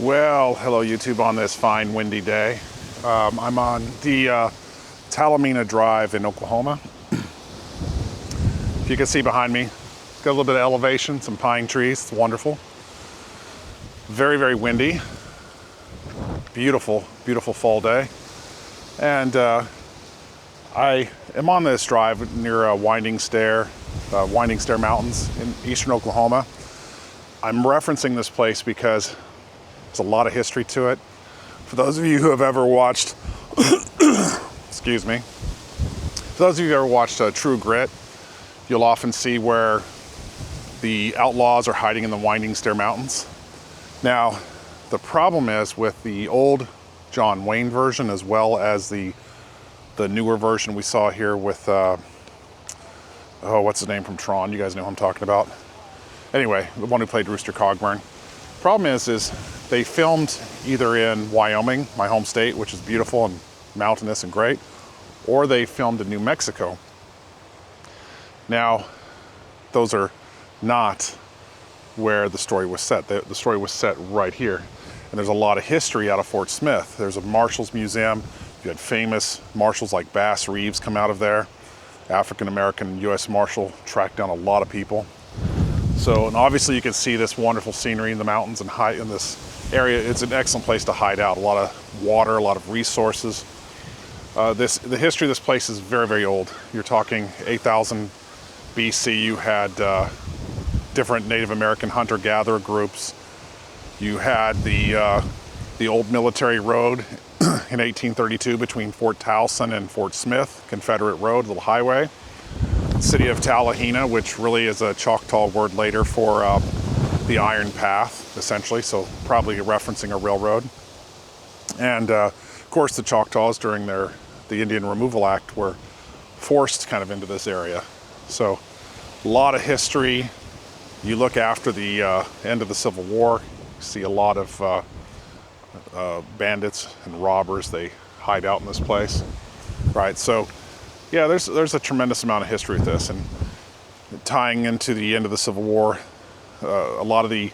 Well, hello YouTube on this fine windy day. I'm on the Talimena Drive in Oklahoma. If you can see behind me, it's got a little bit of elevation, some pine trees, it's wonderful. Very, very windy. Beautiful, beautiful fall day. And I am on this drive near Winding Stair Mountains in eastern Oklahoma. I'm referencing this place because there's a lot of history to it. For those of you who have ever watched, excuse me, for those of you who have ever watched True Grit, you'll often see where the outlaws are hiding in the Winding Stair Mountains. Now, the problem is with the old John Wayne version as well as the newer version we saw here with, what's his name from Tron? You guys know who I'm talking about. Anyway, the one who played Rooster Cogburn. Problem is they filmed either in Wyoming, my home state, which is beautiful and mountainous and great, or they filmed in New Mexico. Now, those are not where the story was set. The story was set right here. And there's a lot of history out of Fort Smith. There's a Marshals Museum. You had famous marshals like Bass Reeves come out of there. African-American U.S. Marshal tracked down a lot of people. So, and obviously you can see this wonderful scenery in the mountains and hide in this area. It's an excellent place to hide out. A lot of water, a lot of resources. The history of this place is very, very old. You're talking 8,000 BC. You had different Native American hunter-gatherer groups. You had the old military road in 1832 between Fort Towson and Fort Smith, Confederate Road, little highway. City of Talimena, which really is a Choctaw word later for the Iron Path, essentially, so probably referencing a railroad. And of course the Choctaws during the Indian Removal Act were forced kind of into this area. So a lot of history. You look after the end of the Civil War, you see a lot of bandits and robbers. They hide out in this place, right? So yeah, there's a tremendous amount of history with this, and tying into the end of the Civil War, a lot of the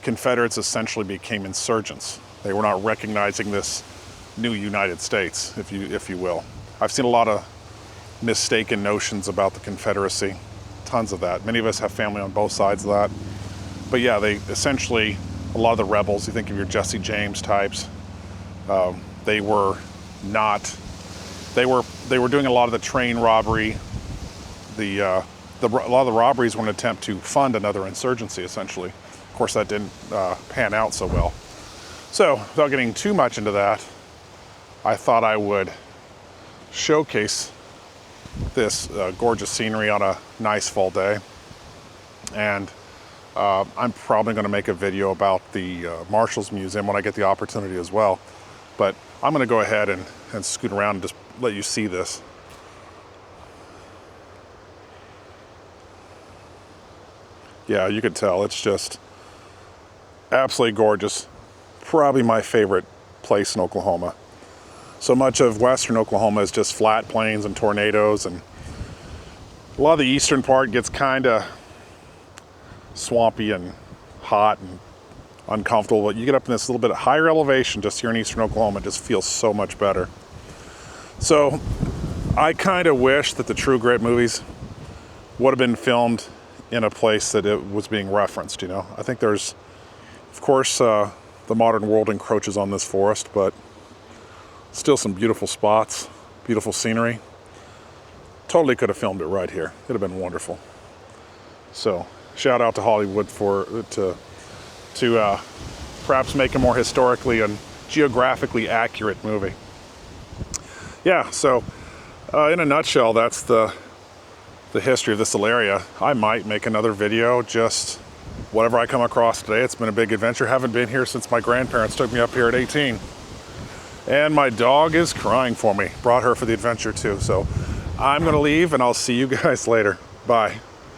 Confederates essentially became insurgents. They were not recognizing this new United States, if you will. I've seen a lot of mistaken notions about the Confederacy, tons of that. Many of us have family on both sides of that. But yeah, they essentially, a lot of the rebels, you think of your Jesse James types, they were not. They were doing a lot of the train robbery. A lot of the robberies were an attempt to fund another insurgency, essentially. Of course, that didn't pan out so well. So, without getting too much into that, I thought I would showcase this gorgeous scenery on a nice fall day. And I'm probably going to make a video about the Marshals Museum when I get the opportunity as well. But I'm going to go ahead and scoot around and just let you see this. Yeah, you could tell it's just absolutely gorgeous. Probably my favorite place in Oklahoma. So much of western Oklahoma is just flat plains and tornadoes, and a lot of the eastern part gets kind of swampy and hot and uncomfortable, but you get up in this little bit higher elevation just here in eastern Oklahoma, it just feels so much better. So I kind of wish that the True Grit movies would have been filmed in a place that it was being referenced, you know. I think there's, of course, the modern world encroaches on this forest, but still some beautiful spots, beautiful scenery. Totally could have filmed it right here. It'd have been wonderful. So shout out to Hollywood to perhaps make a more historically and geographically accurate movie. Yeah, so in a nutshell, that's the history of this little area. I might make another video, just whatever I come across today. It's been a big adventure. Haven't been here since my grandparents took me up here at 18. And my dog is crying for me. Brought her for the adventure too. So I'm gonna leave and I'll see you guys later. Bye.